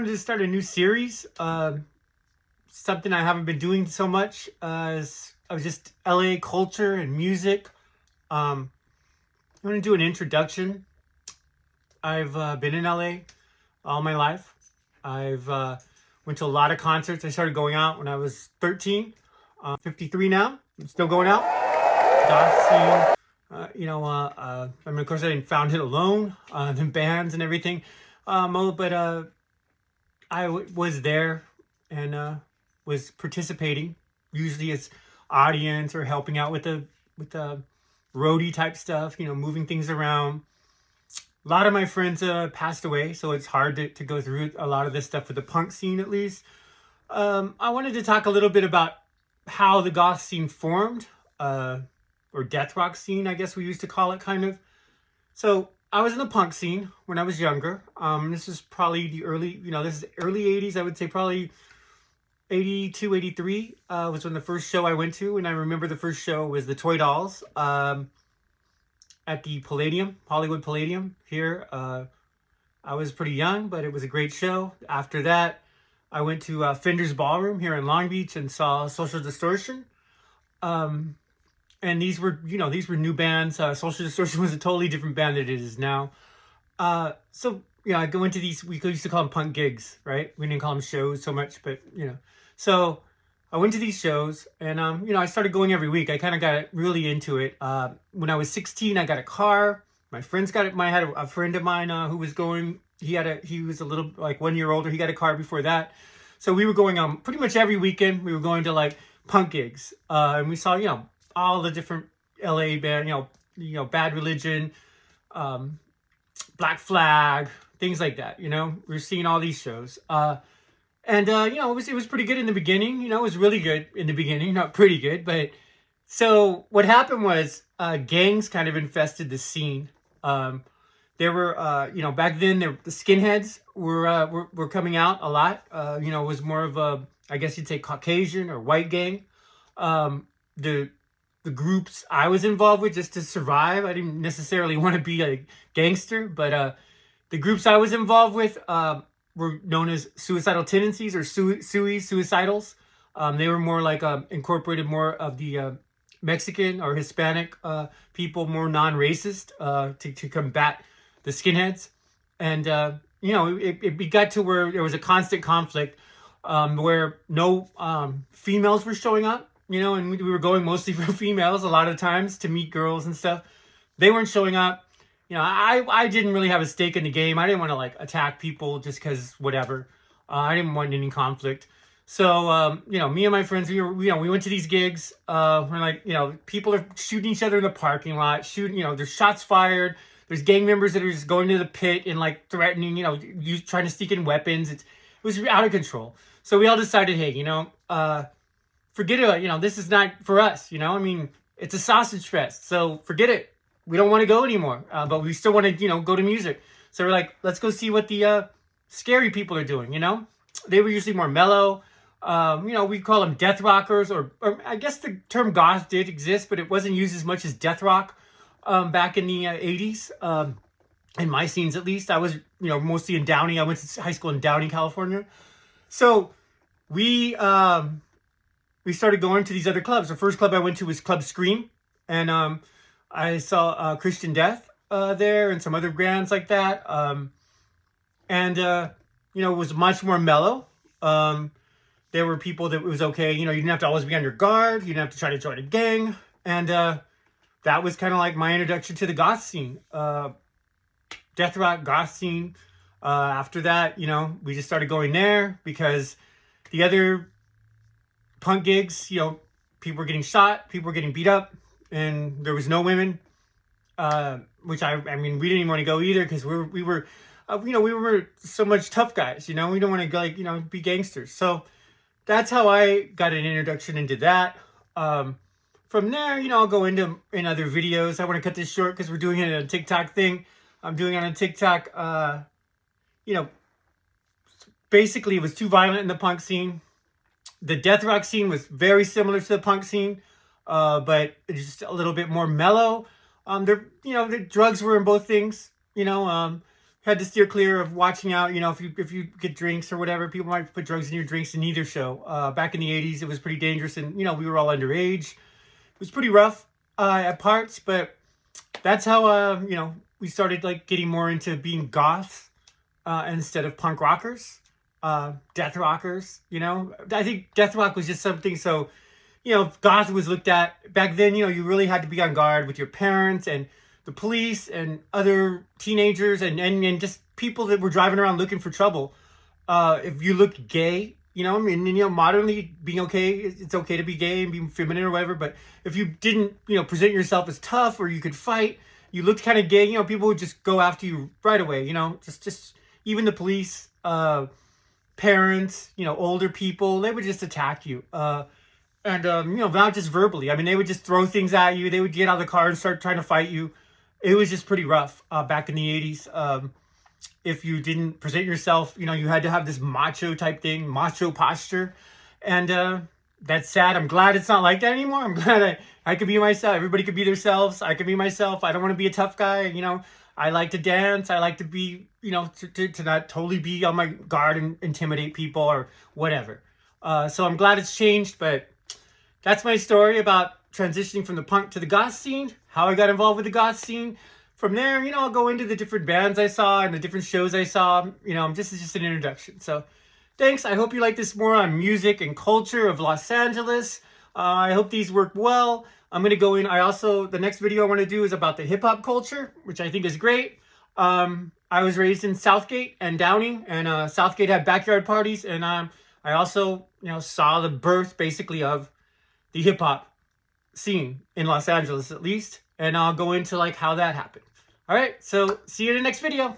wanted to start a new series. Something I haven't been doing so much. Of just LA culture and music. I'm going to do an introduction. I've been in LA all my life. I've went to a lot of concerts. I started going out when I was 13. 53 now. I'm still going out. Goth scene. I mean, of course, I didn't found it alone. The bands and everything. But I was there and was participating, usually as audience or helping out with the roadie type stuff. Moving things around. A lot of my friends passed away, so it's hard to go through a lot of this stuff with the punk scene, at least. I wanted to talk a little bit about how the goth scene formed, or death rock scene, I guess we used to call it, kind of. So I was in the punk scene when I was younger. This is probably the early, this is early 80s. I would say probably 82, 83 was when the first show I went to. And I remember the first show was the Toy Dolls at the Palladium, Hollywood Palladium here. I was pretty young, but it was a great show. After that, I went to Fender's Ballroom here in Long Beach and saw Social Distortion. And these were new bands. Social Distortion was a totally different band than it is now. So I go into these, we used to call them punk gigs, right? We didn't call them shows so much, but So I went to these shows and, I started going every week. I kind of got really into it. When I was 16, I got a car. My friends got it. I had a friend of mine who was going, he was a little, like 1 year older. He got a car before that. So we were going pretty much every weekend. We were going to like punk gigs. And we saw, all the different LA band, Bad Religion, Black Flag, things like that. We were seeing all these shows. It was pretty good in the beginning. It was really good in the beginning, not pretty good. But so what happened was gangs kind of infested the scene. There were, back then the skinheads were coming out a lot. It was more of a, I guess you'd say, Caucasian or white gang. The groups I was involved with just to survive. I didn't necessarily want to be a gangster, but the groups I was involved with were known as suicidal tendencies or suicidals. They were more like incorporated more of the Mexican or Hispanic people, more non-racist to combat the skinheads. And, it got to where there was a constant conflict where no females were showing up. And we were going mostly for females a lot of times to meet girls and stuff. They weren't showing up. I didn't really have a stake in the game. I didn't want to like attack people just because whatever. I didn't want any conflict. So, me and my friends, we went to these gigs. We're like, people are shooting each other in the parking lot, there's shots fired. There's gang members that are just going to the pit and like threatening, trying to sneak in weapons. It was out of control. So we all decided, hey, forget it. This is not for us. It's a sausage fest. So forget it. We don't want to go anymore. But we still want to, go to music. So we're like, let's go see what the scary people are doing. They were usually more mellow. We call them death rockers, or I guess the term goth did exist, but it wasn't used as much as death rock back in the 80s. In my scenes, at least. I was, mostly in Downey. I went to high school in Downey, California. So we started going to these other clubs. The first club I went to was Club Scream. And I saw Christian Death there and some other bands like that. It was much more mellow. There were people that it was okay. You didn't have to always be on your guard. You didn't have to try to join a gang. And that was kind of like my introduction to the goth scene. Death rock, goth scene. After that, we just started going there because the other punk gigs, people were getting shot, people were getting beat up, and there was no women, which I mean, we didn't even want to go either because we were so much tough guys, we don't want to go be gangsters. So that's how I got an introduction into that. From there, I'll go in other videos. I want to cut this short because we're doing it on a TikTok thing. I'm doing it on a TikTok. Basically it was too violent in the punk scene. The death rock scene was very similar to the punk scene, but it's just a little bit more mellow. The drugs were in both things, had to steer clear of watching out. You know, if you get drinks or whatever, people might put drugs in your drinks in either show. Back in the 80s, it was pretty dangerous, and you know, we were all underage. It was pretty rough at parts, but that's how you know, we started like getting more into being goths instead of punk rockers, death rockers. You know, I think death rock was just something so. You know, goth was looked at back then. You know, you really had to be on guard with your parents and the police and other teenagers and just people that were driving around looking for trouble. If you looked gay, you know, I mean, you know, modernly being okay, it's okay to be gay and be feminine or whatever. But if you didn't, you know, present yourself as tough or you could fight, you looked kind of gay. You know, people would just go after you right away. You know, just even the police, parents, you know, older people, they would just attack you. And, you know, not just verbally. I mean, they would just throw things at you. They would get out of the car and start trying to fight you. It was just pretty rough back in the 80s. If you didn't present yourself, you know, you had to have this macho type thing, macho posture. And that's sad. I'm glad it's not like that anymore. I'm glad I could be myself. Everybody could be themselves. I could be myself. I don't want to be a tough guy. You know, I like to dance. I like to be, you know, to not totally be on my guard and intimidate people or whatever. So I'm glad it's changed, but that's my story about transitioning from the punk to the goth scene, how I got involved with the goth scene. From there, you know, I'll go into the different bands I saw and the different shows I saw. You know, this is just an introduction. So thanks. I hope you like this more on music and culture of Los Angeles. I hope these work well. I'm going to go in. The next video I want to do is about the hip hop culture, which I think is great. I was raised in Southgate and Downey, and Southgate had backyard parties. And I also, you know, saw the birth basically of the hip hop scene in Los Angeles, at least. And I'll go into like how that happened. All right. So see you in the next video.